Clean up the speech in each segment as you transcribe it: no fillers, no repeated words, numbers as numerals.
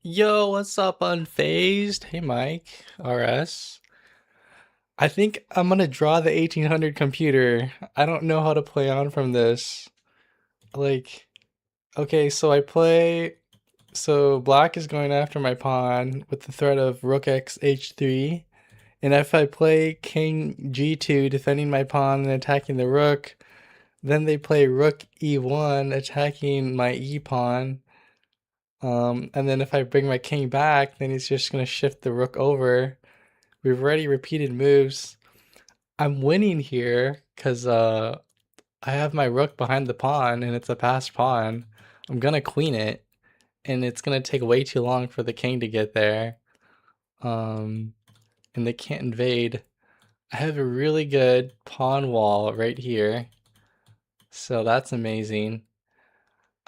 Yo, what's up, Unfazed? Hey, Mike, RS. I think I'm gonna draw the 1800 computer. I don't know how to play on from this. Like, okay, so I play. So black is going after my pawn with the threat of rook x h3. And if I play king g2, defending my pawn and attacking the rook, then they play rook e1, attacking my e pawn. And then if I bring my king back, then he's just gonna shift the rook over. We've already repeated moves. I'm winning here because I have my rook behind the pawn and it's a passed pawn. I'm gonna queen it, and it's gonna take way too long for the king to get there. Um, and they can't invade. I have a really good pawn wall right here, so that's amazing.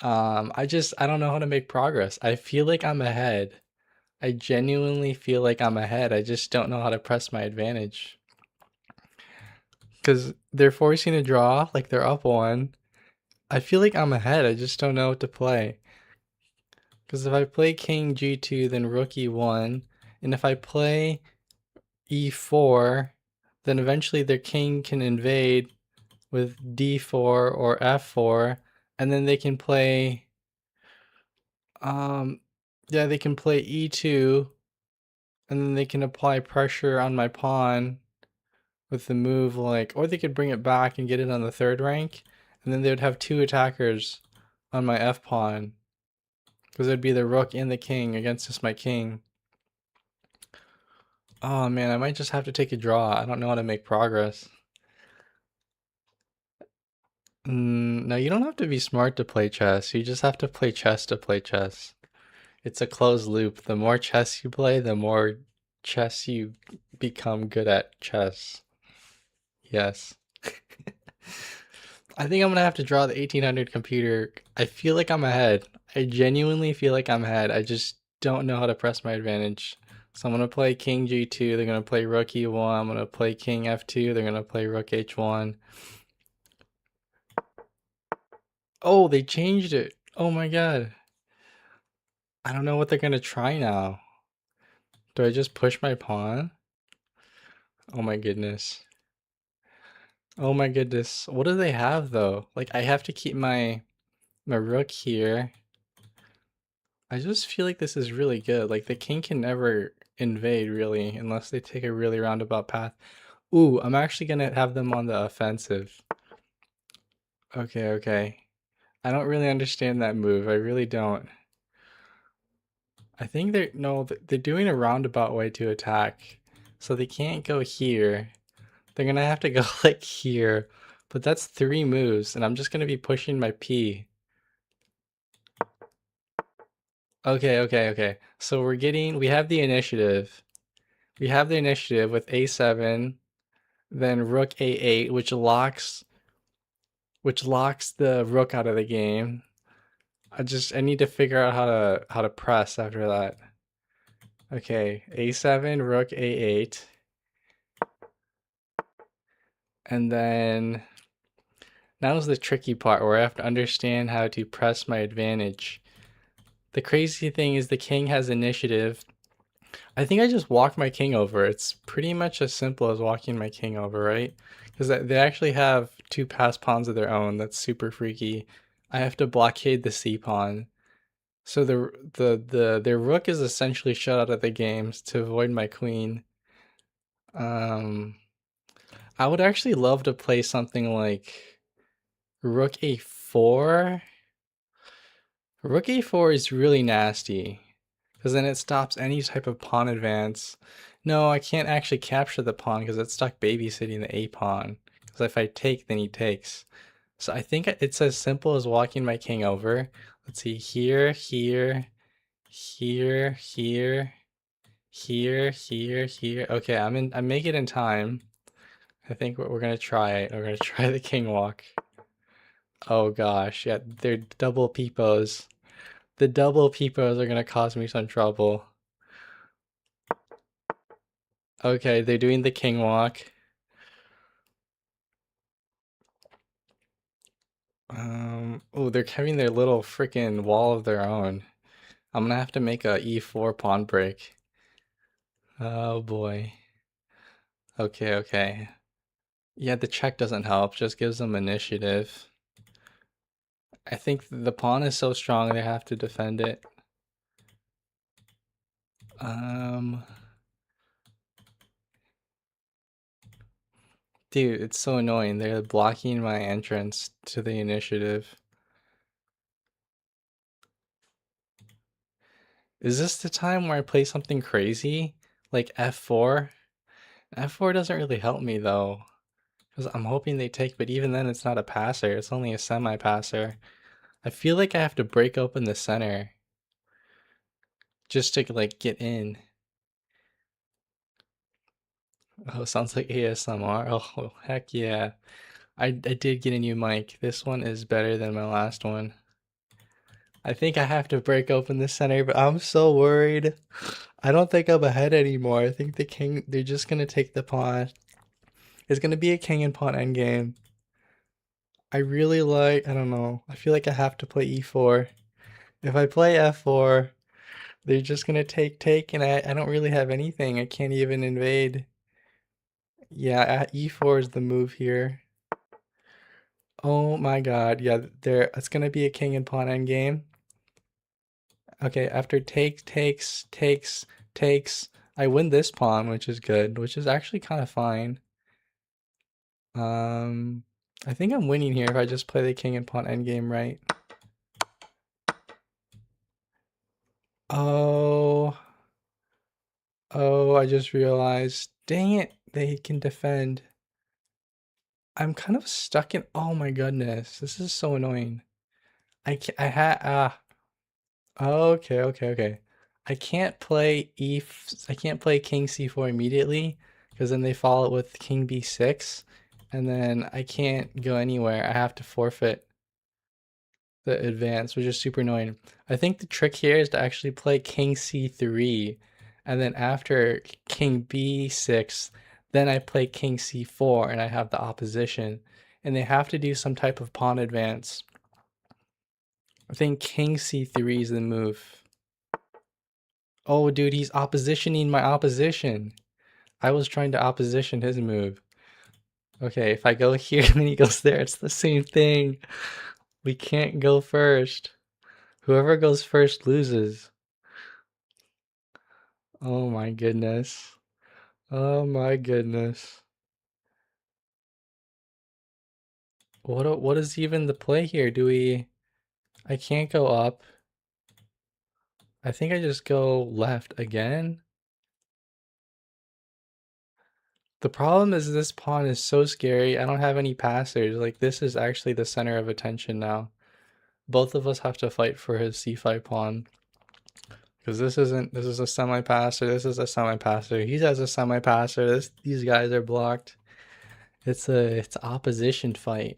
I don't know how to make progress. I feel like I'm ahead. I genuinely feel like I'm ahead. I just don't know how to press my advantage. Because they're forcing a draw, like they're up one. I feel like I'm ahead. I just don't know what to play. Because if I play king g2, then rook e1, and if I play e4, then eventually their king can invade with d4 or f4, and then they can play, um, yeah, they can play e2, and then they can apply pressure on my pawn with the move like, or they could bring it back and get it on the third rank, and then they would have two attackers on my f pawn because it'd be the rook and the king against just my king. Oh man, I might just have to take a draw. I don't know how to make progress. No, you don't have to be smart to play chess. You just have to play chess to play chess. It's a closed loop. The more chess you play, the more chess you become good at chess. Yes. I think I'm gonna have to draw the 1800 computer. I feel like I'm ahead. I genuinely feel like I'm ahead. I just don't know how to press my advantage. So I'm gonna play king g2. They're gonna play rook e1. I'm gonna play king f2. They're gonna play rook h1. Oh, they changed it. Oh my god. I don't know what they're gonna try now. Do I just push my pawn? Oh my goodness. Oh my goodness. What do they have though? Like I have to keep my rook here. I just feel like this is really good. Like the king can never invade really unless they take a really roundabout path. Ooh, I'm actually gonna have them on the offensive. Okay, okay. I don't really understand that move. I really don't. I think they're no, they're doing a roundabout way to attack. So they can't go here. They're gonna have to go like here. But that's three moves, and I'm just gonna be pushing my P. Okay, okay, okay. So we have the initiative. We have the initiative with A7, then rook a8, which locks the rook out of the game. I need to figure out how to press after that. Okay, a7, rook a8, and then now's the tricky part where I have to understand how to press my advantage. The crazy thing is the king has initiative. I think I just walk my king over. It's pretty much as simple as walking my king over, right? Because they actually have two passed pawns of their own. That's super freaky. I have to blockade the c pawn. So their rook is essentially shut out of the games to avoid my queen. Um, I would actually love to play something like rook a4. Rook a4 is really nasty because then it stops any type of pawn advance. No, I can't actually capture the pawn because it's stuck babysitting the a pawn. Because if I take, then he takes. So I think it's as simple as walking my king over. Let's see, here, here, here, here, here, here, here. Okay, I'm making it in time. I think we're gonna try it. We're gonna try the king walk. Oh gosh, yeah, they're double peepos. The double peepos are gonna cause me some trouble. Okay, they're doing the king walk. Oh, they're having their little freaking wall of their own. I'm gonna have to make a e4 pawn break. Oh boy. Okay, okay. Yeah, the check doesn't help, just gives them initiative. I think the pawn is so strong they have to defend it. Um, Dude, it's so annoying. They're blocking my entrance to the initiative. Is this the time where I play something crazy? Like f4? F4 doesn't really help me though. Because I'm hoping they take, but even then it's not a passer. It's only a semi-passer. I feel like I have to break open the center just to like get in. Oh, sounds like ASMR. Oh, heck yeah. I did get a new mic. This one is better than my last one. I think I have to break open the center, but I'm so worried. I don't think I'm ahead anymore. I think the king, they're just gonna take the pawn. It's gonna be a king and pawn endgame. I really like, I don't know. I feel like I have to play e4. If I play f4, they're just gonna take, and I don't really have anything. I can't even invade. Yeah, e4 is the move here. Oh my god, yeah, there. It's gonna be a king and pawn endgame. Okay, after takes, I win this pawn, which is good, which is actually kind of fine. Um, I think I'm winning here if I just play the king and pawn endgame right. Oh, oh, I just realized. Dang it, they can defend. I'm kind of stuck in. Oh my goodness, this is so annoying. I had okay, okay, okay. I can't play king c4 immediately because then they follow it with king b6 and then I can't go anywhere. I have to forfeit the advance, which is super annoying. I think the trick here is to actually play king c3 and then after king b6, then I play king c4 and I have the opposition and they have to do some type of pawn advance. I think king c3 is the move. Oh, dude, he's oppositioning my opposition. I was trying to opposition his move. Okay, if I go here and then he goes there, it's the same thing. We can't go first. Whoever goes first loses. Oh my goodness. Oh my goodness. What is even the play here? Do we... I can't go up. I think I just go left again. The problem is this pawn is so scary. I don't have any passers. Like this is actually the center of attention now. Both of us have to fight for his c5 pawn. Because this is a semi-passer, this is a semi-passer. He has a semi-passer. These guys are blocked. It's opposition fight.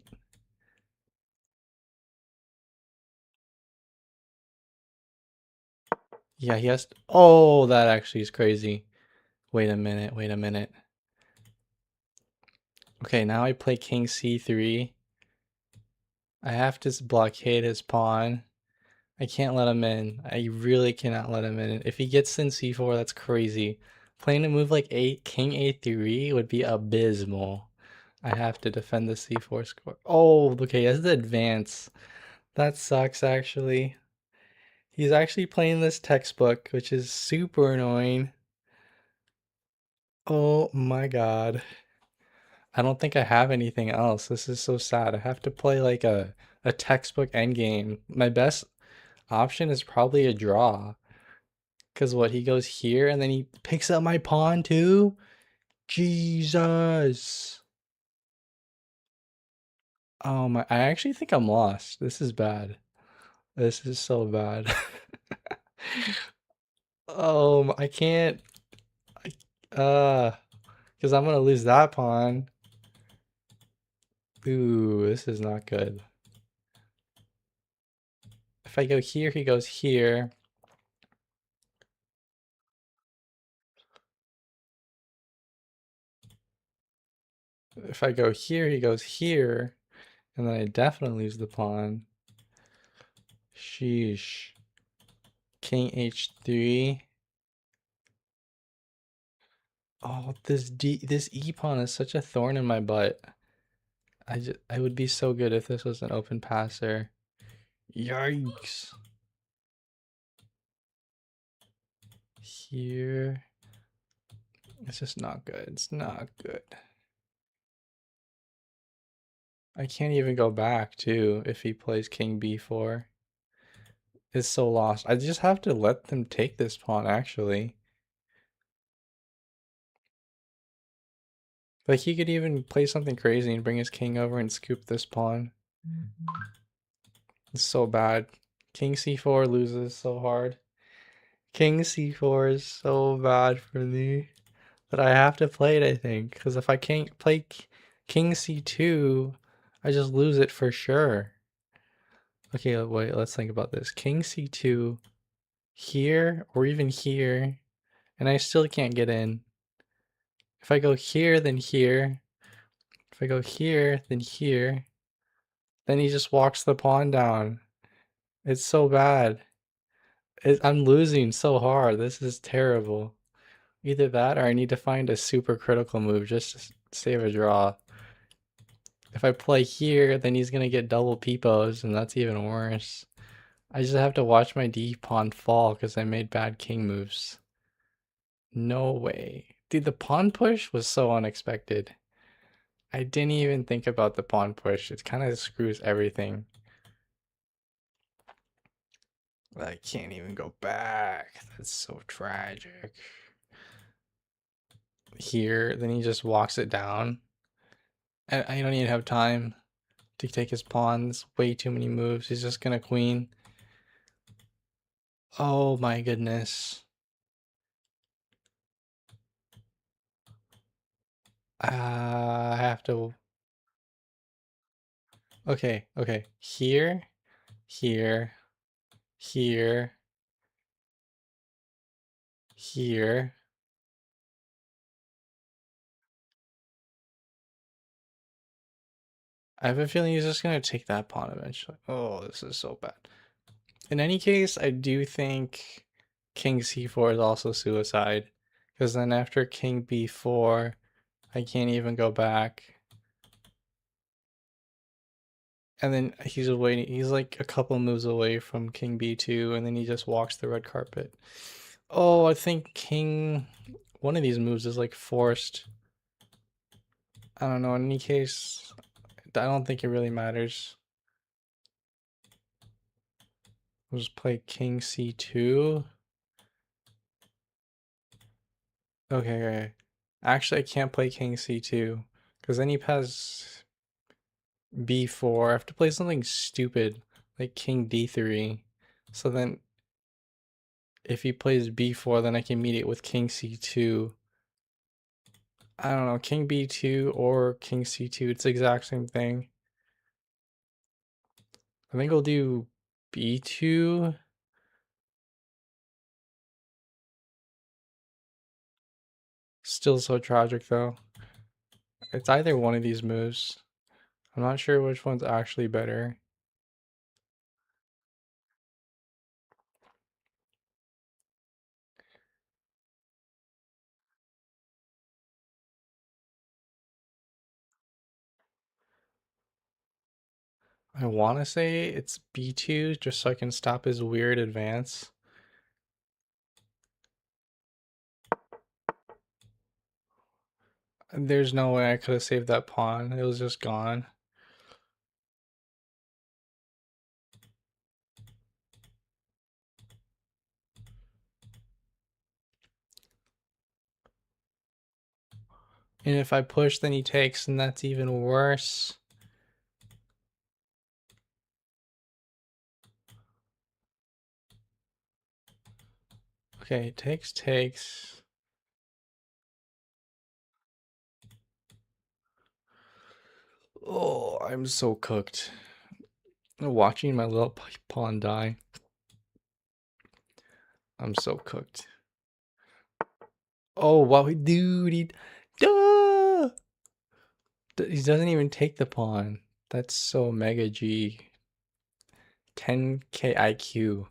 Yeah, he has oh, that actually is crazy. Wait a minute, wait a minute. Okay, now I play king c3. I have to blockade his pawn. I can't let him in. I really cannot let him in. If he gets in c4, that's crazy. Playing a move like king a3 would be abysmal. I have to defend the c4 score. Oh, okay, that's the advance. That sucks, actually. He's actually playing this textbook, which is super annoying. Oh my god. I don't think I have anything else. This is so sad. I have to play like a textbook endgame. My best option is probably a draw. Because what, he goes here and then he picks up my pawn too? Jesus. Oh my, I actually think I'm lost. This is bad. This is so bad. I can't, because I'm gonna lose that pawn. Ooh, this is not good. If I go here, he goes here. If I go here, he goes here. And then I definitely lose the pawn. Sheesh. King h3. Oh, this E pawn is such a thorn in my butt. I would be so good if this was an open passer. Yikes. Here. It's just not good. It's not good. I can't even go back too if he plays king b4. It's so lost. I just have to let them take this pawn actually. Like he could even play something crazy and bring his king over and scoop this pawn. It's so bad. King c4 loses so hard. King c4 is so bad for me. But I have to play it, I think. Because if I can't play king c2, I just lose it for sure. Okay, wait, let's think about this. King c2 here or even here, and I still can't get in. If I go here, then here. If I go here, then here. Then he just walks the pawn down. It's so bad. I'm losing so hard. This is terrible. Either that or I need to find a super critical move just to save a draw. If I play here, then he's gonna get double peepos, and that's even worse. I just have to watch my D pawn fall because I made bad king moves. No way. Dude, the pawn push was so unexpected. I didn't even think about the pawn push. It kind of screws everything. I can't even go back. That's so tragic. Here, then he just walks it down. I don't even have time to take his pawns. Way too many moves. He's just gonna queen. Oh my goodness. I have to. Okay, okay. Here, here, here, here. I have a feeling he's just gonna take that pawn eventually. Oh, this is so bad. In any case, I do think king c4 is also suicide. Because then after king b4, I can't even go back. And then he's waiting. He's like a couple moves away from king b2, and then he just walks the red carpet. Oh, I think king... One of these moves is like forced. I don't know. In any case, I don't think it really matters. We'll just play king c2. Okay, okay. Actually, I can't play king c2 because then he has b4. I have to play something stupid like king d3. So then if he plays b4, then I can meet it with king c2. I don't know, king b2 or king c2. It's the exact same thing. I think I'll do b2. Still so tragic though. It's either one of these moves. I'm not sure which one's actually better. I want to say it's b2 just so I can stop his weird advance. There's no way I could have saved that pawn. It was just gone. And if I push, then he takes, and that's even worse. Okay, takes. Oh, I'm so cooked. Watching my little pawn die. I'm so cooked. Oh, wow, dude, he doesn't even take the pawn. That's so mega G. 10k IQ.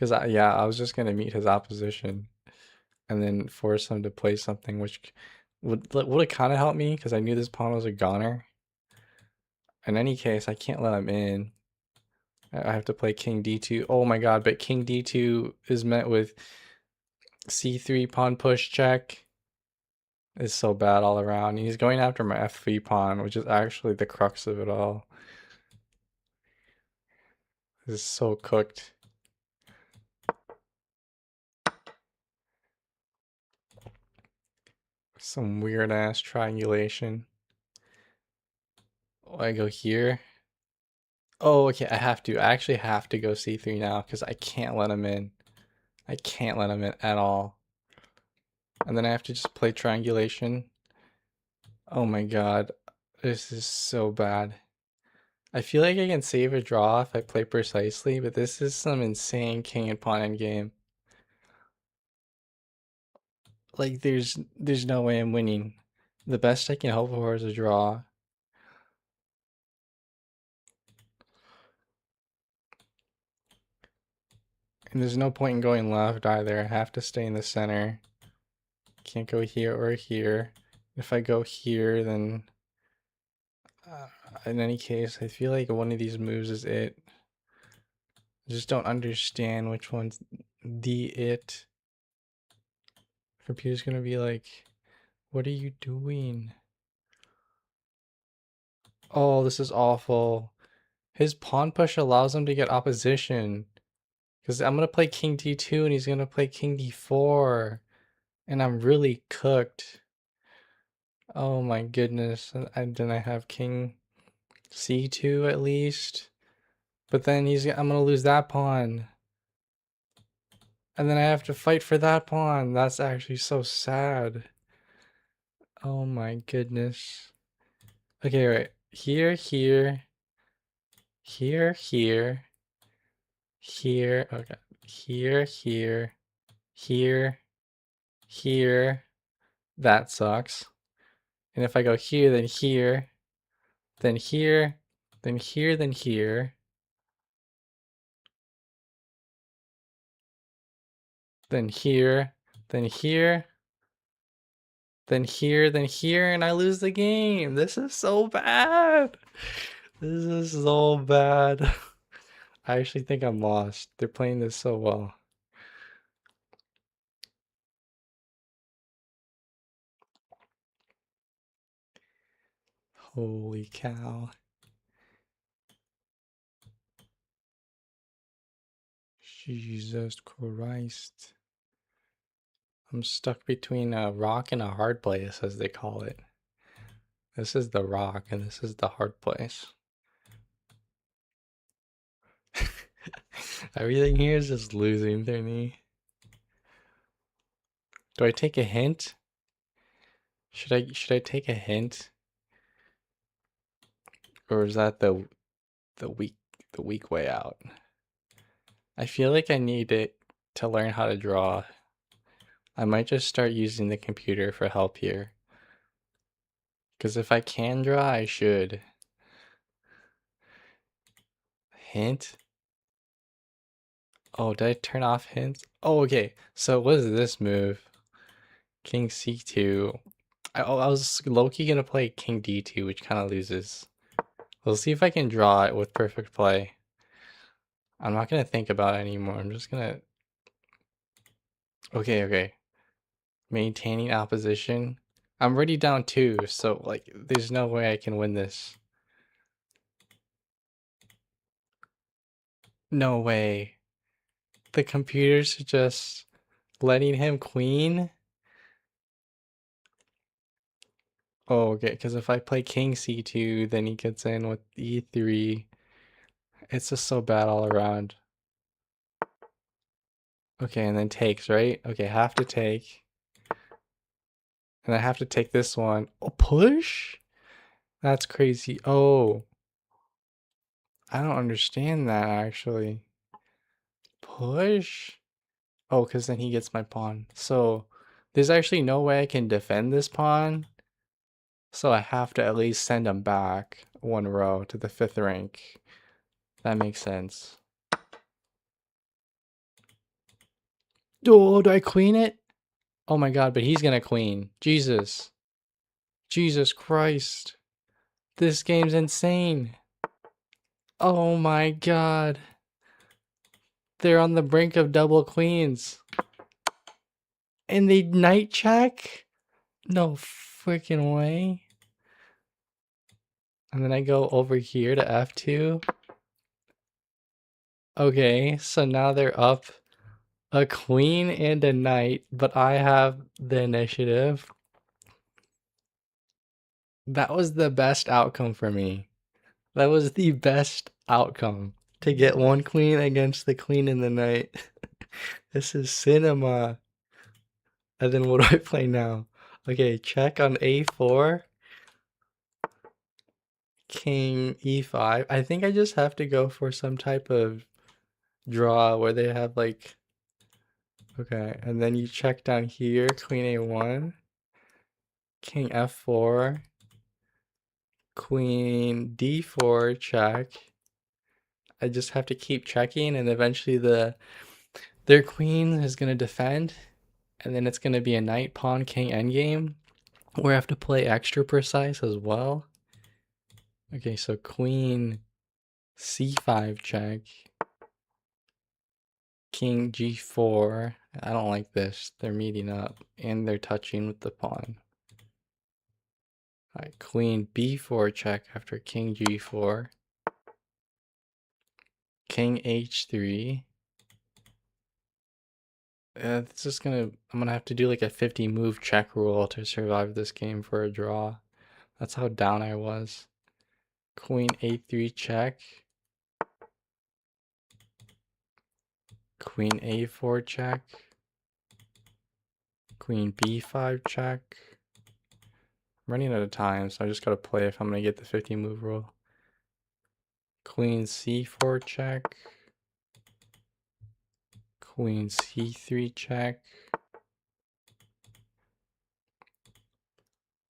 Because yeah, I was just gonna meet his opposition and then force him to play something which would have kind of helped me because I knew this pawn was a goner. In any case, I can't let him in. I have to play king d2. Oh my god, but king d2 is met with c3 pawn push check. Is so bad all around. He's going after my f3 pawn, which is actually the crux of it all. This is so cooked. Some weird ass triangulation. Oh, I go here. Oh, okay, I have to. I actually have to go c3 now because I can't let him in. I can't let him in at all. And then I have to just play triangulation. Oh my god. This is so bad. I feel like I can save a draw if I play precisely, but this is some insane king and pawn endgame. Like there's no way I'm winning. The best I can hope for is a draw. And there's no point in going left either. I have to stay in the center. Can't go here or here. If I go here, then in any case, I feel like one of these moves is it. I just don't understand which one's the it. The computer's gonna be like, what are you doing? Oh, this is awful. His pawn push allows him to get opposition. Because I'm going to play king d2 and he's going to play king d4. And I'm really cooked. Oh my goodness. And then I have king c2 at least. But then I'm going to lose that pawn. And then I have to fight for that pawn. That's actually so sad. Oh my goodness. Okay, wait. Here, here. Here, here. Here. Okay. Here, here. Here. Here. That sucks. And if I go here, then here, then here, then here, then here, then here, then here, then here, then here, and I lose the game. This is so bad. This is so bad. I actually think I'm lost. They're playing this so well. Holy cow. Jesus Christ. I'm stuck between a rock and a hard place, as they call it. This is the rock, and this is the hard place. Everything here is just losing to me. Do I take a hint? Should I take a hint? Or is that the weak way out? I feel like I need it to learn how to draw. I might just start using the computer for help here. Because if I can draw, I should. Hint? Oh, did I turn off hints? Oh, okay. So what is this move? King c2. I was low-key gonna play king d2, which kind of loses. We'll see if I can draw it with perfect play. I'm not gonna think about it anymore. I'm just gonna... Okay. Maintaining opposition. I'm already down 2, so like there's no way I can win this. No way. The computer's just letting him queen? Oh, okay, because if I play king c2, then he gets in with e3. It's just so bad all around. Okay, and then takes, right? Okay, have to take. And I have to take this one. Oh, push? That's crazy. Oh. I don't understand that, actually. Push? Oh, because then he gets my pawn. So, there's actually no way I can defend this pawn. So I have to at least send him back 1 row to the 5th rank. That makes sense. Oh, do I queen it? Oh my god, but he's gonna queen. Jesus. Jesus Christ. This game's insane. Oh my god. They're on the brink of double queens. And they knight check? No freaking way. And then I go over here to F2. Okay, so now they're up a queen and a knight, but I have the initiative. That was the best outcome for me. That was the best outcome. To get one queen against the queen and the knight. This is cinema. And then what do I play now? Okay, check on A4. King E5. I think I just have to go for some type of draw where they have like... Okay, and then you check down here, Queen A1, King F4, Queen D4 check. I just have to keep checking, and eventually their queen is gonna defend, and then it's gonna be a knight pawn king endgame, where I have to play extra precise as well. Okay, so Queen C5 check, King G4. I don't like this. They're meeting up and they're touching with the pawn. Alright, Queen B4 check after King G4. King H3. This is I'm gonna have to do like a 50 move check rule to survive this game for a draw. That's how down I was. Queen A3 check. Queen A4 check. Queen B5 check. I'm running out of time, so I just gotta play if I'm gonna get the 50 move rule. Queen C4 check. Queen C3 check.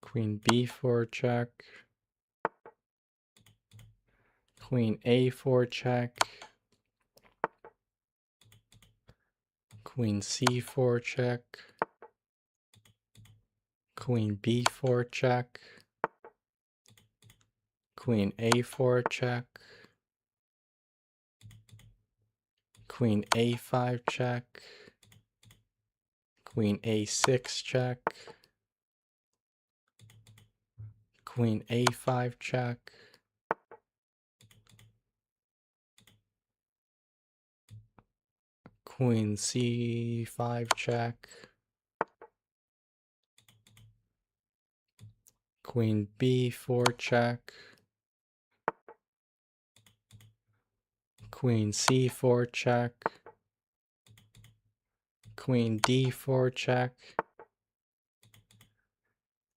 Queen B4 check. Queen A4 check. Queen C4 check. Queen B4 check. Queen A4 check. Queen A5 check. Queen A6 check. Queen A5 check. Queen C5 check. Queen B4 check. Queen C4 check. Queen D4 check.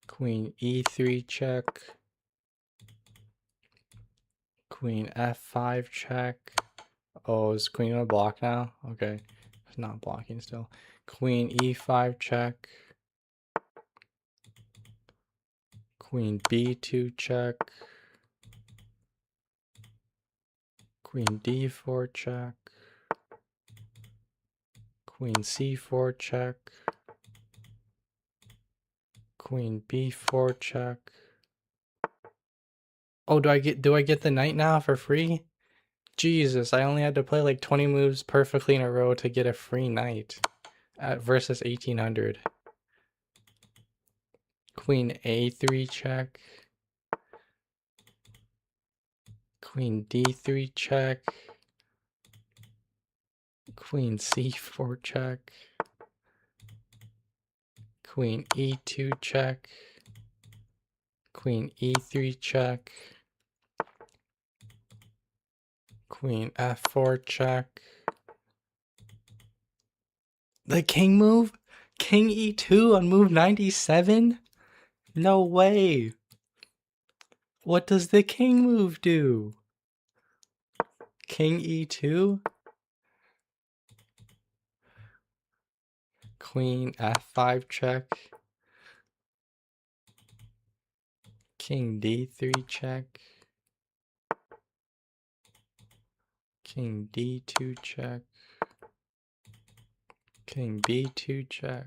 Queen E3 check. Queen F5 check. Oh, is Queen gonna block now? Okay. It's not blocking still. Queen E5 check. Queen B2 check. Queen D4 check. Queen C4 check. Queen B4 check. Oh, do I get the knight now for free? Jesus, I only had to play like 20 moves perfectly in a row to get a free knight at versus 1800. Queen A3 check. Queen D3 check. Queen C4 check. Queen E2 check. Queen E3 check. Queen F4 check. The king move? King E2 on move 97? No way. What does the king move do? King E2? Queen F5 check. King D3 check. King D2 check. King b2 check.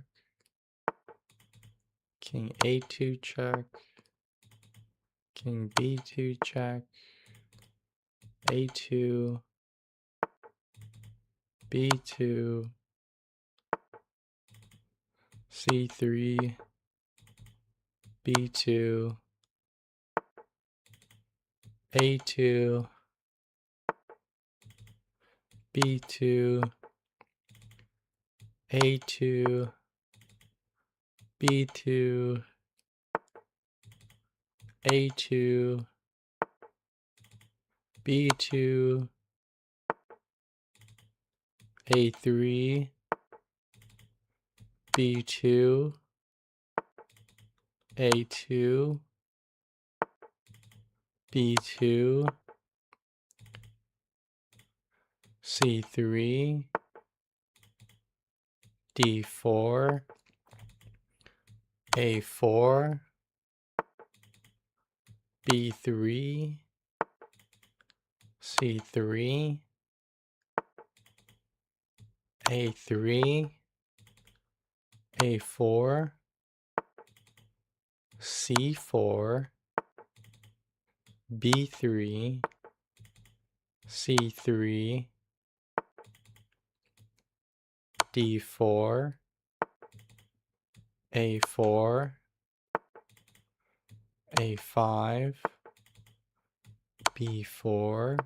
King a2 check. King b2 check. a2. b2. c3. b2. a2. b2. a2. b2. a2. b2. a3. b2. a2. b2. c3. d4. a4. b3. c3. a3. a4. c4. b3. c3. d4. a4. a5. b4.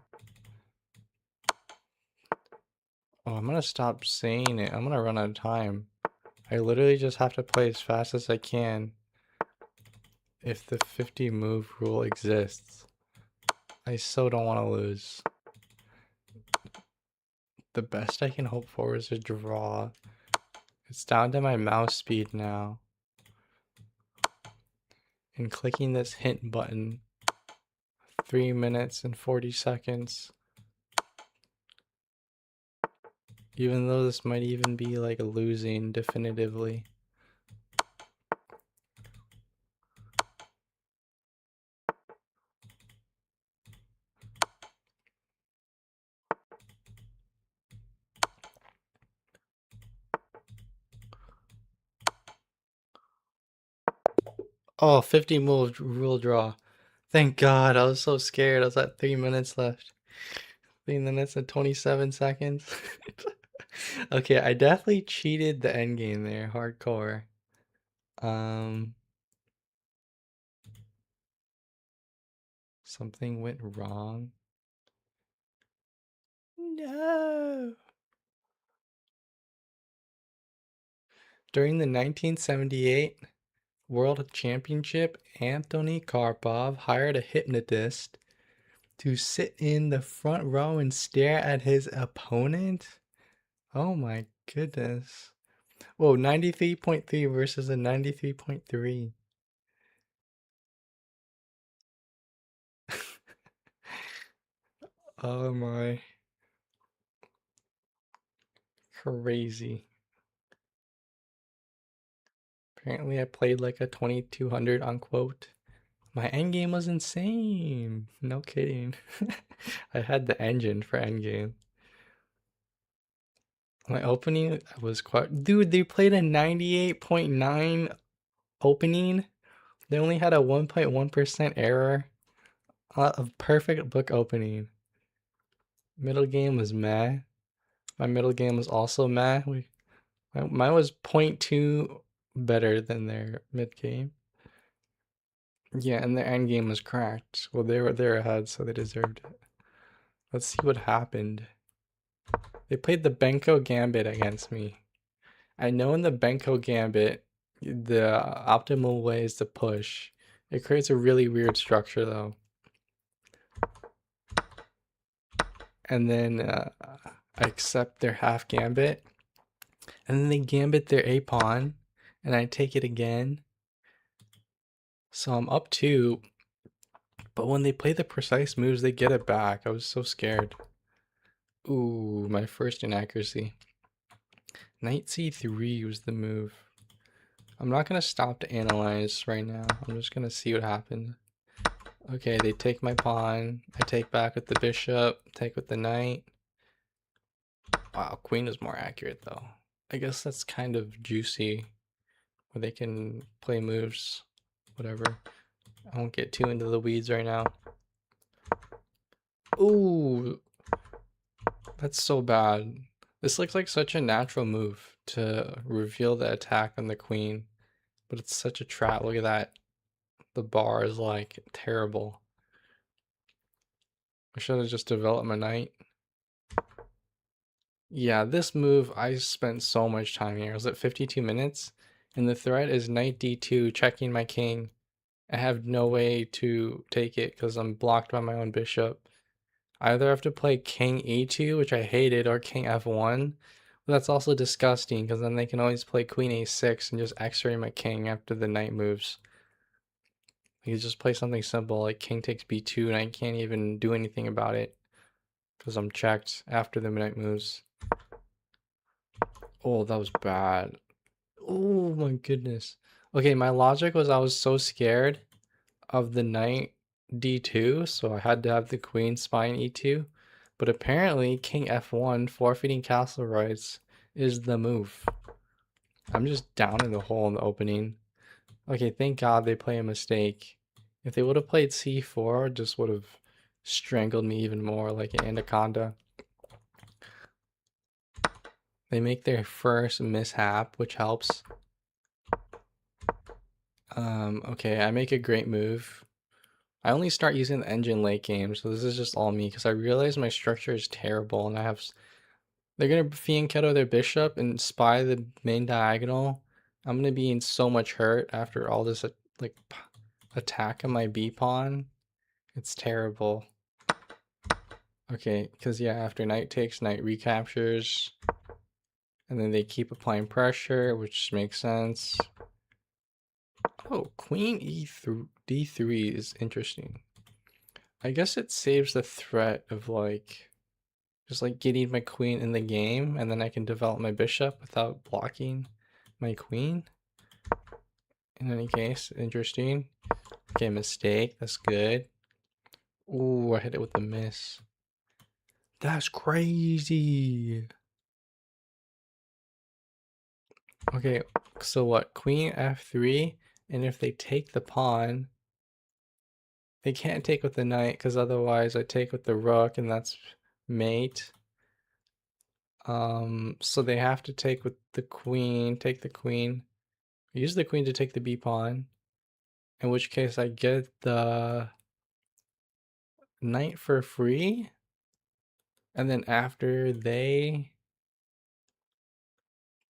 Oh, I'm gonna stop saying it. I'm gonna run out of time. I literally just have to play as fast as I can if the 50 move rule exists. I so don't want to lose. The best I can hope for is a draw. It's down to my mouse speed now. And clicking this hint button. 3 minutes and 40 seconds. Even though this might even be like losing definitively. Oh, 50 move rule draw. Thank God, I was so scared. I was at 3 minutes left. 3 minutes and 27 seconds. Okay, I definitely cheated the endgame there, hardcore. Something went wrong. No. During the 1978 World Championship, Anthony Karpov hired a hypnotist to sit in the front row and stare at his opponent? Oh my goodness. Whoa, 93.3 versus a 93.3. Oh my. Crazy. Apparently I played like a 2200 unquote. My endgame was insane. No kidding. I had the engine for endgame. My opening was quite... Dude, they played a 98.9 opening. They only had a 1.1% error. A perfect book opening. Middle game was meh. My middle game was also meh. Mine was 0.2 better than their mid game. Yeah, and their end game was cracked. Well, they're ahead, so they deserved it. Let's see what happened. They played the Benko Gambit against me. I know in the Benko Gambit, the optimal way is to push. It creates a really weird structure though. And then I accept their half gambit. And then they gambit their A pawn. And I take it again. So I'm up 2. But when they play the precise moves, they get it back. I was so scared. Ooh, my first inaccuracy. Knight c3 was the move. I'm not going to stop to analyze right now. I'm just going to see what happened. Okay, they take my pawn. I take back with the bishop. Take with the knight. Wow, queen is more accurate though. I guess that's kind of juicy, where they can play moves, whatever. I won't get too into the weeds right now. Ooh, that's so bad. This looks like such a natural move to reveal the attack on the queen, but it's such a trap. Look at that. The bar is like terrible. I should have just developed my knight. Yeah, this move, I spent so much time here. I was at 52 minutes, and the threat is knight d2, checking my king. I have no way to take it because I'm blocked by my own bishop. I either have to play king e2, which I hated, or king f1. But that's also disgusting because then they can always play queen a6 and just x-ray my king after the knight moves. You just play something simple like king takes b2 and I can't even do anything about it because I'm checked after the knight moves. Oh, that was bad. Oh my goodness. Okay, my logic was I was so scared of the knight d2, so I had to have the queen spying e2. But apparently, king f1, forfeiting castle rights, is the move. I'm just down in the hole in the opening. Okay, thank God they play a mistake. If they would have played c4, it just would have strangled me even more like an anaconda. They make their first mishap, which helps. Okay, I make a great move. I only start using the engine late game, so this is just all me because I realize my structure is terrible and they're gonna fianchetto their bishop and spy the main diagonal. I'm gonna be in so much hurt after all this like attack on my b pawn. It's terrible. Okay, because yeah, after knight takes, knight recaptures, and then they keep applying pressure, which makes sense. Oh, queen e through d3 is interesting. I guess it saves the threat of like just like getting my queen in the game, and then I can develop my bishop without blocking my queen. In any case, interesting. Okay, mistake. That's good. Ooh, I hit it with the miss. That's crazy. Okay, so what? Queen f3, and if they take the pawn, they can't take with the knight because otherwise I take with the rook, and that's mate. So they have to take with the queen, take the queen, use the queen to take the b pawn, in which case I get the knight for free, and then after they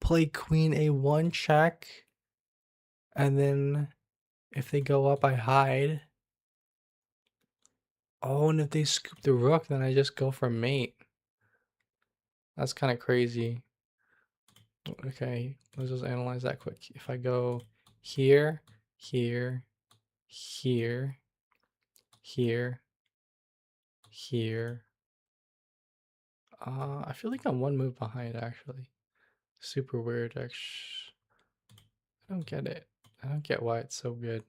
play queen a1 check, and then if they go up I hide. Oh, and if they scoop the rook, then I just go for mate. That's kind of crazy. Okay, let's just analyze that quick. If I go here, here, here, here, here. I feel like I'm one move behind actually. Super weird. Actually, I don't get it. I don't get why it's so good.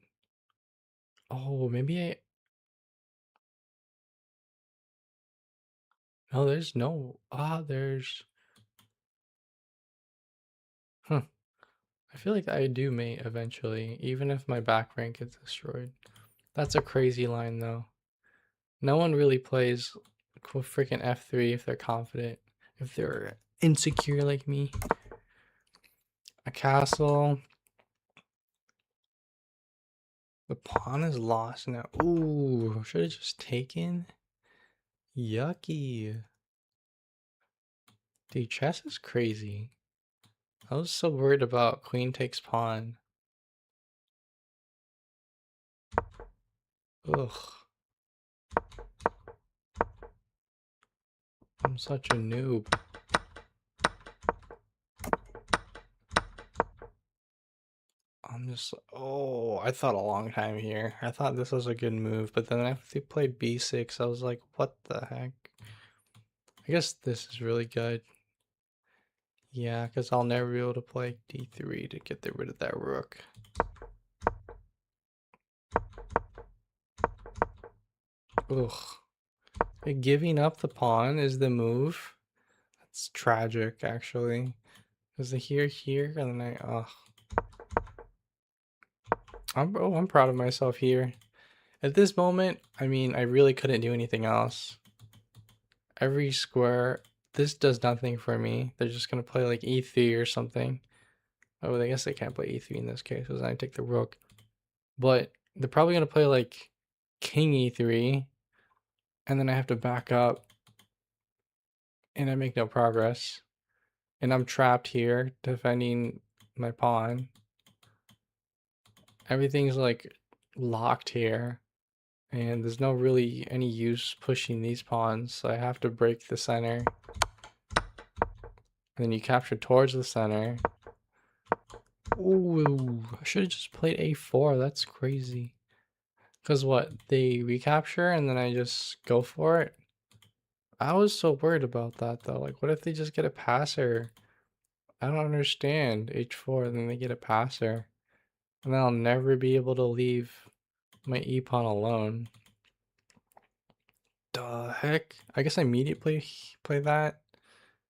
Oh, maybe I. No, there's no. There's. Huh. I feel like I do mate eventually, even if my back rank gets destroyed. That's a crazy line though. No one really plays freaking f3 if they're confident. If they're insecure like me. A castle. The pawn is lost now. Ooh, should have just taken. Yucky. Dude, chess is crazy. I was so worried about queen takes pawn. Ugh. I'm such a noob. I'm just, oh, I thought a long time here. I thought this was a good move, but then after they played b6, I was like, what the heck? I guess this is really good. Yeah, because I'll never be able to play d3 to get rid of that rook. Ugh. Giving up the pawn is the move. That's tragic, actually. Is the here, and then I'm proud of myself here. At this moment, I mean, I really couldn't do anything else. Every square, this does nothing for me. They're just gonna play like e3 or something. Oh, I guess they can't play e3 in this case because I take the rook. But they're probably gonna play like king e3, and then I have to back up, and I make no progress. And I'm trapped here defending my pawn. Everything's like locked here, and there's no really any use pushing these pawns, so I have to break the center. And then you capture towards the center. Ooh, I should have just played a4. That's crazy. Because what? They recapture and then I just go for it? I was so worried about that though. Like, what if they just get a passer? I don't understand. h4, and then they get a passer. And then I'll never be able to leave my e-pawn alone. The heck? I guess I immediately play that.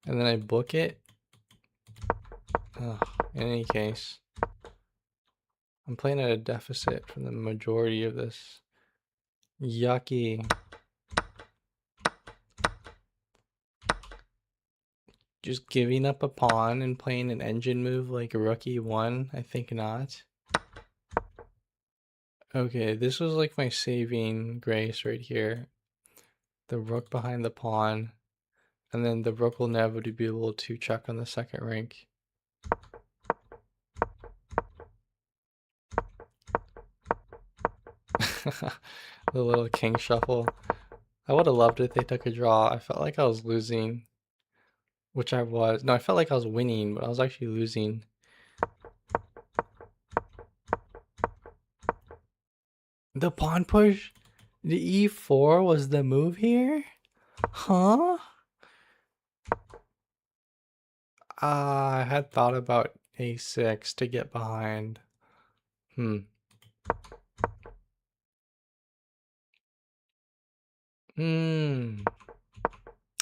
And then I book it. Ugh, in any case. I'm playing at a deficit for the majority of this. Yucky. Just giving up a pawn and playing an engine move like a rookie one? I think not. Okay, this was like my saving grace right here. The rook behind the pawn. And then the rook will never be able to check on the second rank. The little king shuffle. I would have loved it if they took a draw. I felt like I was losing. Which I was. No, I felt like I was winning, but I was actually losing. The pawn push? The e4 was the move here? Huh? I had thought about a6 to get behind.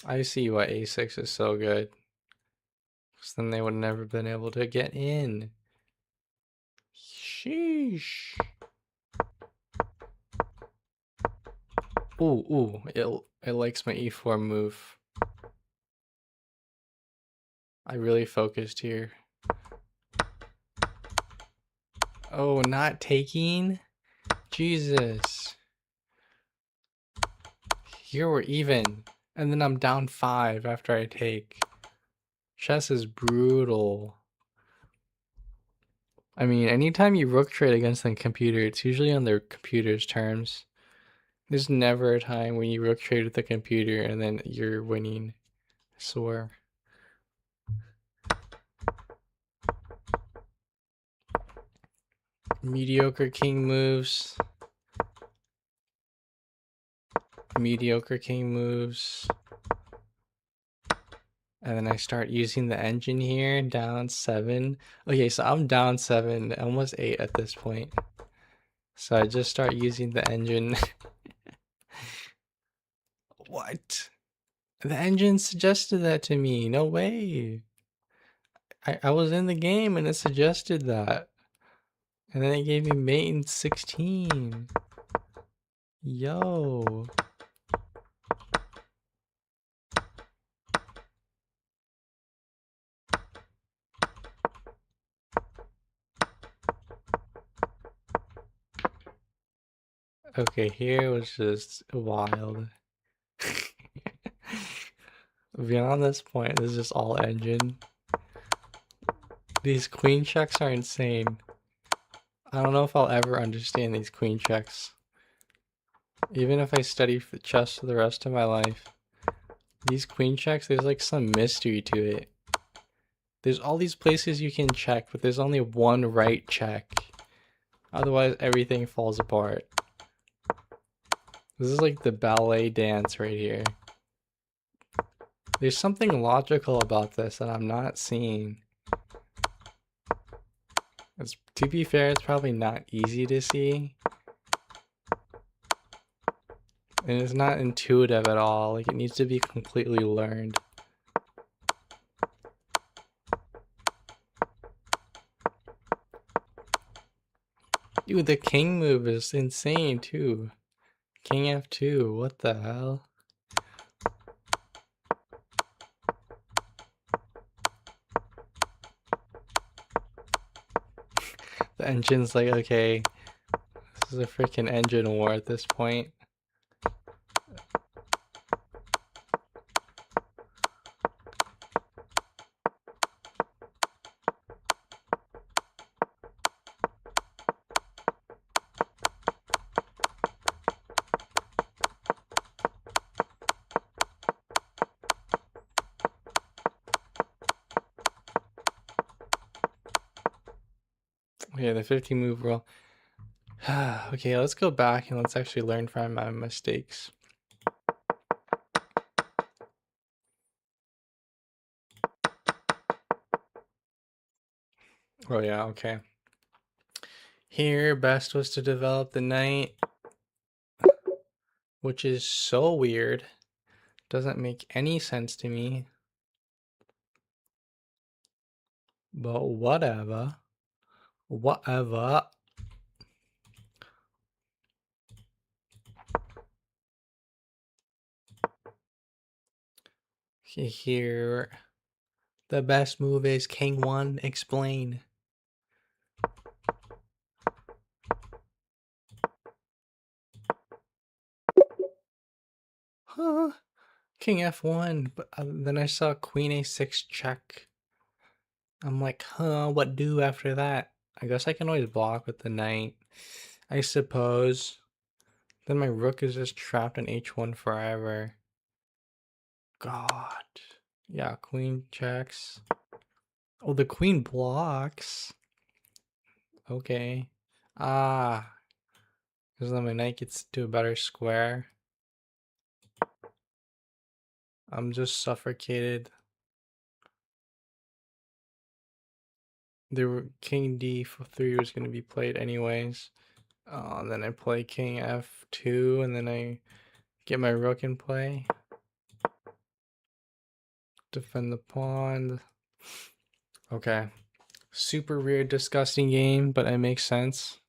I see why a6 is so good. Because then they would never been able to get in. Sheesh. Ooh, it likes my e4 move. I really focused here. Oh, not taking? Jesus. Here we're even. And then I'm down 5 after I take. Chess is brutal. I mean, anytime you rook trade against the computer, it's usually on their computer's terms. There's never a time when you rook trade with the computer and then you're winning. I swear. Mediocre king moves. Mediocre king moves. And then I start using the engine here, down 7. Okay, so I'm down 7, almost 8 at this point. So I just start using the engine. What? The engine suggested that to me. No way. I was in the game and it suggested that. And then it gave me mate in 16. Yo. Okay, here was just wild. Beyond this point, this is just all engine. These queen checks are insane. I don't know if I'll ever understand these queen checks. Even if I study chess for the rest of my life. These queen checks, there's like some mystery to it. There's all these places you can check, but there's only one right check. Otherwise, everything falls apart. This is like the ballet dance right here. There's something logical about this that I'm not seeing. To be fair, it's probably not easy to see. And it's not intuitive at all. Like, it needs to be completely learned. Dude, the king move is insane too. King F2, what the hell? The engine's like, okay, this is a freaking engine war at this point. Okay, the 50 move rule. Okay, let's go back and let's actually learn from my mistakes. Oh yeah, okay. Here, best was to develop the knight, which is so weird. Doesn't make any sense to me. But whatever. Whatever. Here, the best move is King 1, explain. Huh? King F1, but then I saw Queen A6 check. I'm like, huh, what do after that? I guess I can always block with the knight, I suppose. Then my rook is just trapped in H1 forever. God. Yeah, queen checks. Oh, the queen blocks. Okay. Ah. Because then my knight gets to a better square. I'm just suffocated. King D3 was going to be played anyways. Then I play King F2 and then I get my rook in play. Defend the pawn. Okay. Super weird, disgusting game, but it makes sense.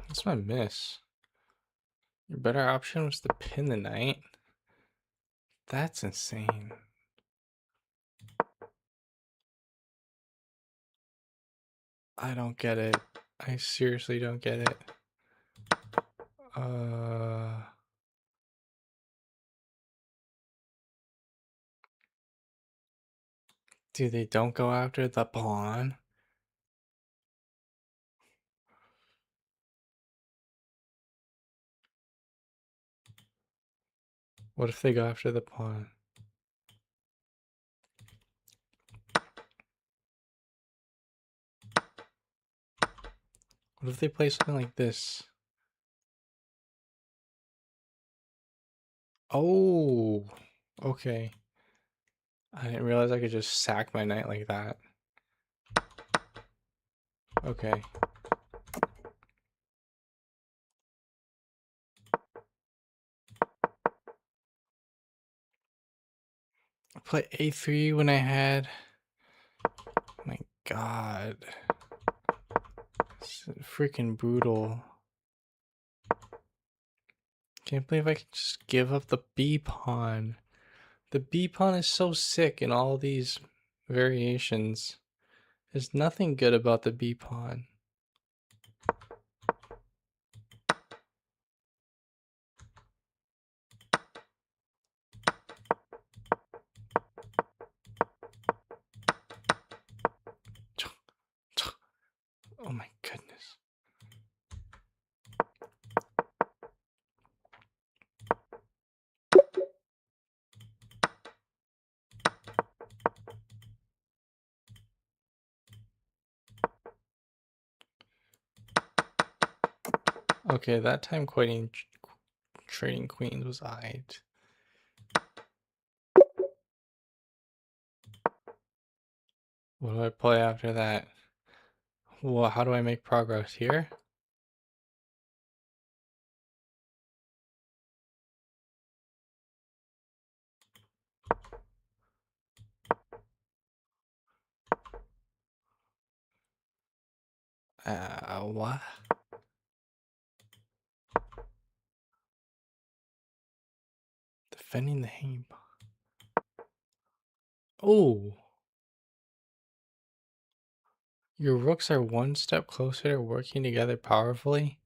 That's my miss. Your better option was to pin the knight. That's insane. I don't get it. I seriously don't get it. Dude, they don't go after the pawn. What if they go after the pawn? What if they play something like this? Oh, okay. I didn't realize I could just sack my knight like that. Okay. I put A3 when I had... My god. It's freaking brutal. Can't believe I can just give up the B pawn. The B pawn is so sick in all these variations. There's nothing good about the B pawn. Oh my goodness. Okay, that time trading queens was aight. What do I play after that? Well, how do I make progress here? What? Defending the hanging pawn. Oh! Your rooks are one step closer to working together powerfully?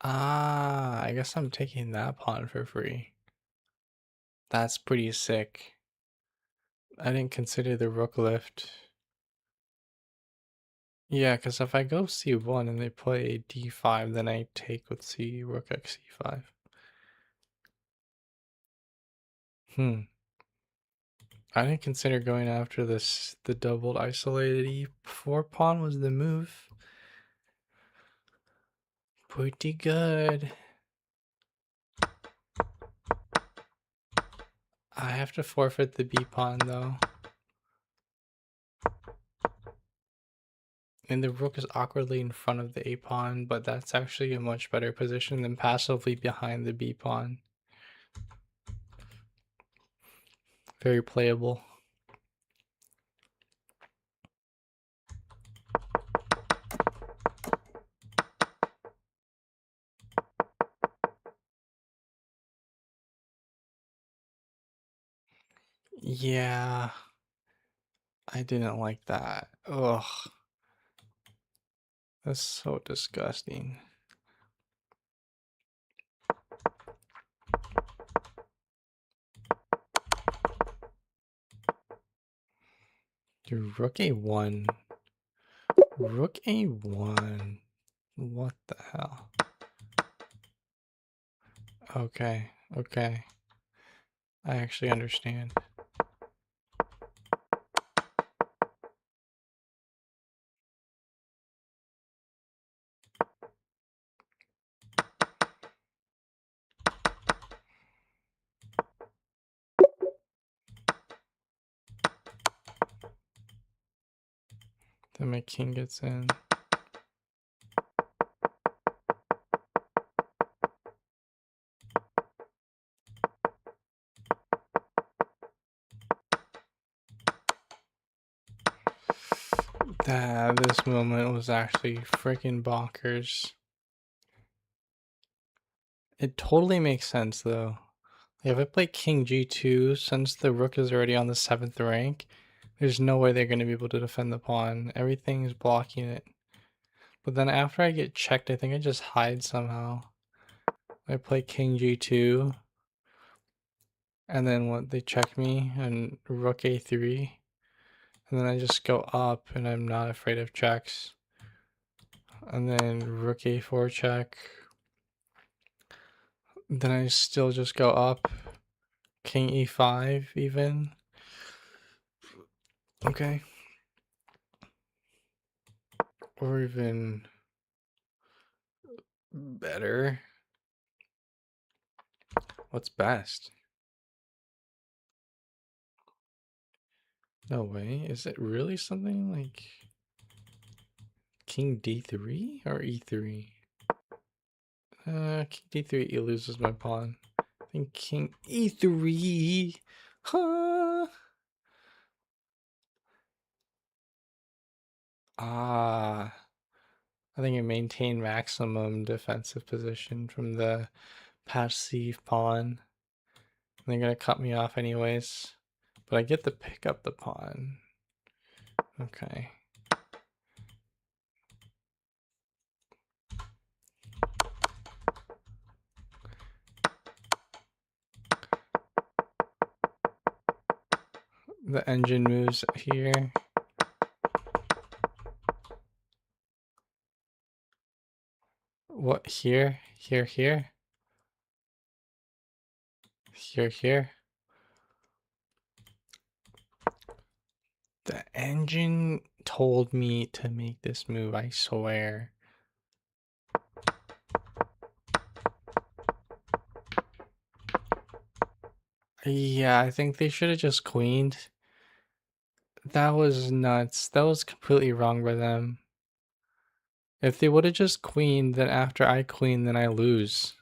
Ah, I guess I'm taking that pawn for free. That's pretty sick. I didn't consider the rook lift. Yeah, because if I go c1 and they play d5, then I take with rook x c5. I didn't consider going after this. The doubled isolated e4 pawn was the move. Pretty good. I have to forfeit the b pawn though. And the rook is awkwardly in front of the a pawn, but that's actually a much better position than passively behind the b pawn. Very playable. Yeah, I didn't like that. Ugh. That's so disgusting. Dude, rook a1. Rook a1. What the hell? Okay, okay. I actually understand. Then my king gets in. This moment was actually freaking bonkers. It totally makes sense though. If I play king g2, since the rook is already on the 7th rank, there's no way they're going to be able to defend the pawn. Everything's blocking it. But then after I get checked, I think I just hide somehow. I play king g2, and then what, they check me, and rook a3, and then I just go up, and I'm not afraid of checks. And then rook a4 check. Then I still just go up, king e5 even. Okay. Or even better. What's best? No way. Is it really something like king d3 or e3? King d3, he loses my pawn. I think king e3. Huh? Ah. I think I maintain maximum defensive position from the passive pawn. They're gonna cut me off anyways. But I get to pick up the pawn. Okay. The engine moves here. What, here? Here, here? Here, here? The engine told me to make this move, I swear. Yeah, I think they should have just queened. That was nuts. That was completely wrong by them. If they would have just queened, then after I queen, then I lose.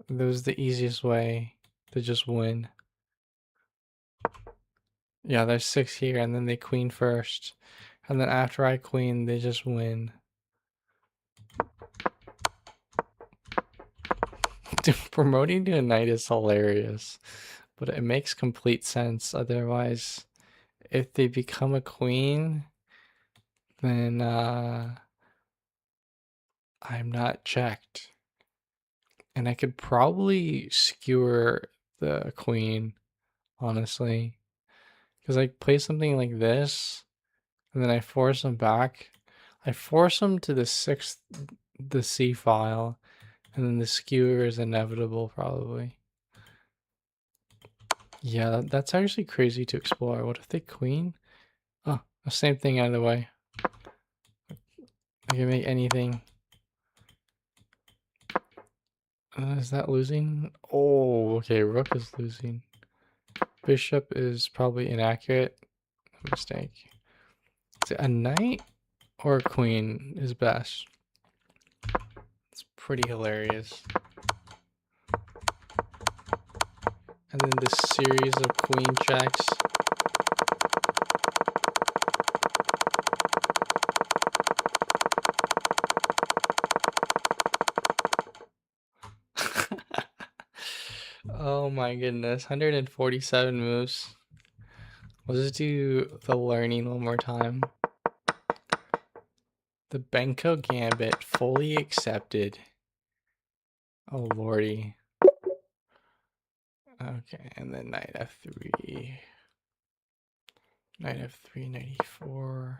That was the easiest way to just win. Yeah, there's 6 here, and then they queen first. And then after I queen, they just win. Dude, promoting to a knight is hilarious. But it makes complete sense. Otherwise, if they become a queen, then I'm not checked. And I could probably skewer the queen, honestly. Because I play something like this, and then I force them back. I force them to the 6th, the C file, and then the skewer is inevitable, probably. Yeah, that's actually crazy to explore. What if they queen? Oh, the same thing either way. I can make anything. Is that losing? Oh, okay, rook is losing. Bishop is probably inaccurate. Mistake. Is it a knight or a queen is best? It's pretty hilarious. And then this series of queen checks. Oh my goodness, 147 moves. Let's just do the learning one more time. The Benko Gambit fully accepted. Oh lordy. Okay, and then knight f3. Knight f3, knight e4.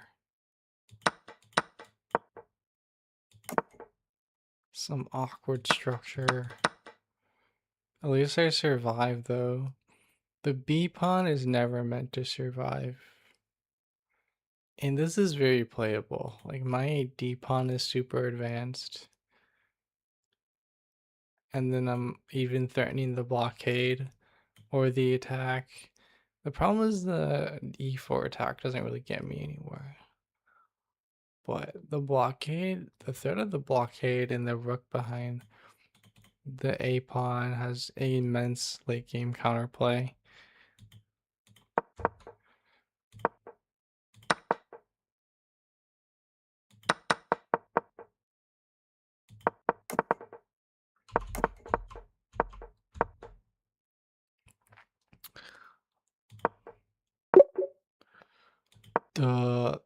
Some awkward structure. At least I survived though. The B pawn is never meant to survive. And this is very playable. Like my D pawn is super advanced. And then I'm even threatening the blockade or the attack. The problem is the E4 attack doesn't really get me anywhere. But the blockade, the threat of the blockade and the rook behind the A pawn has immense late game counterplay. The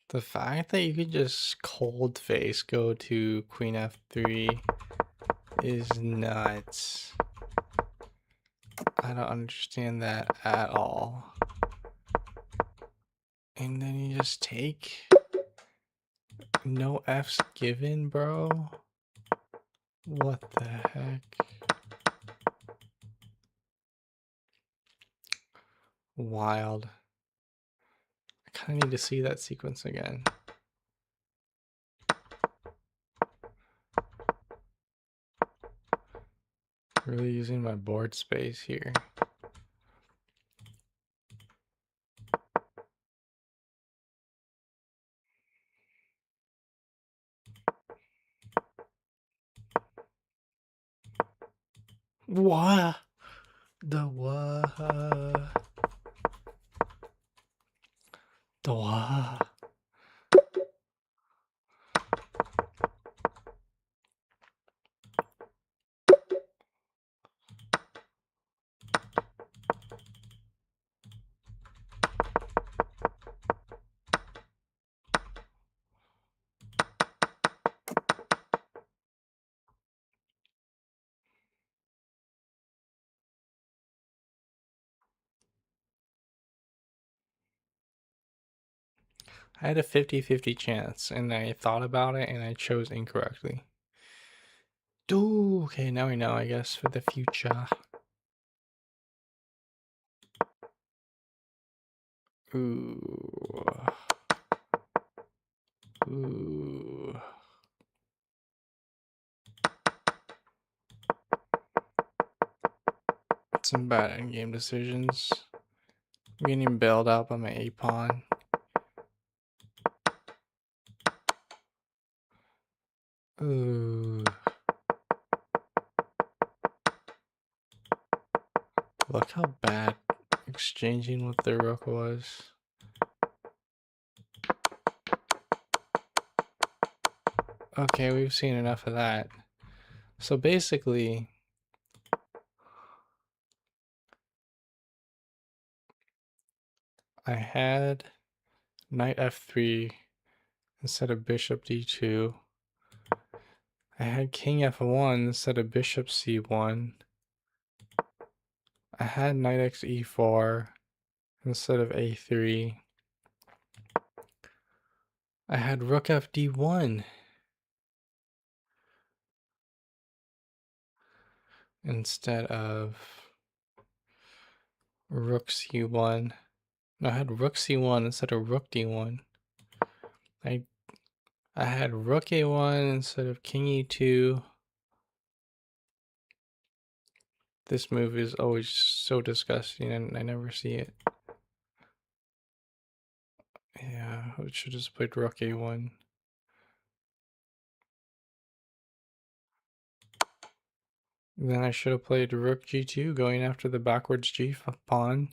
the fact that you could just cold face go to queen f3 is nuts. I don't understand that at all. And then you just take. No F's given, bro. What the heck? Wild. I kind of need to see that sequence again. Really using my board space here. What? The what? The what? I had a 50-50 chance and I thought about it and I chose incorrectly. Ooh, okay, now we know, I guess, for the future. Ooh. Ooh. Some bad endgame decisions. I'm getting bailed out by my A pawn. Ooh. Look how bad exchanging with the rook was. Okay, we've seen enough of that. So basically, I had knight f3 instead of bishop d2. I had king f1 instead of bishop c1. I had knight x e4 instead of a3. I had rook f d1 instead of rook c1. No, I had rook c1 instead of rook d1. I had rook a1 instead of king e2. This move is always so disgusting and I never see it. Yeah, I should just played rook a1. Then I should have played rook g2, going after the backwards g pawn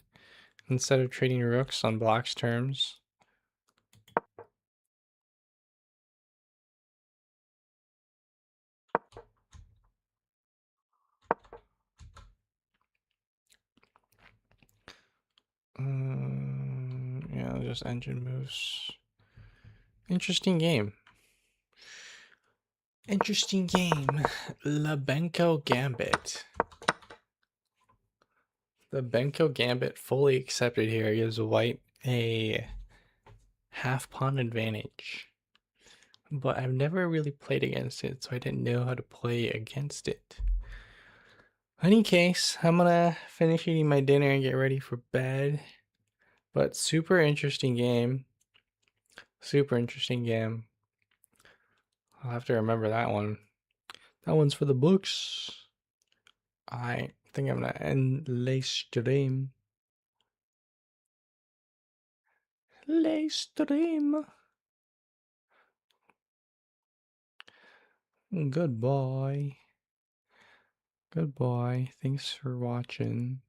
instead of trading rooks on black's terms. Yeah, just engine moves. Interesting game. Interesting game. The Benko Gambit. The Benko Gambit fully accepted here gives white a half pawn advantage. But I've never really played against it, so I didn't know how to play against it. In any case, I'm gonna finish eating my dinner and get ready for bed. But super interesting game. Super interesting game. I'll have to remember that one. That one's for the books. I think I'm gonna end the stream. The stream. Goodbye. Goodbye. Thanks for watching.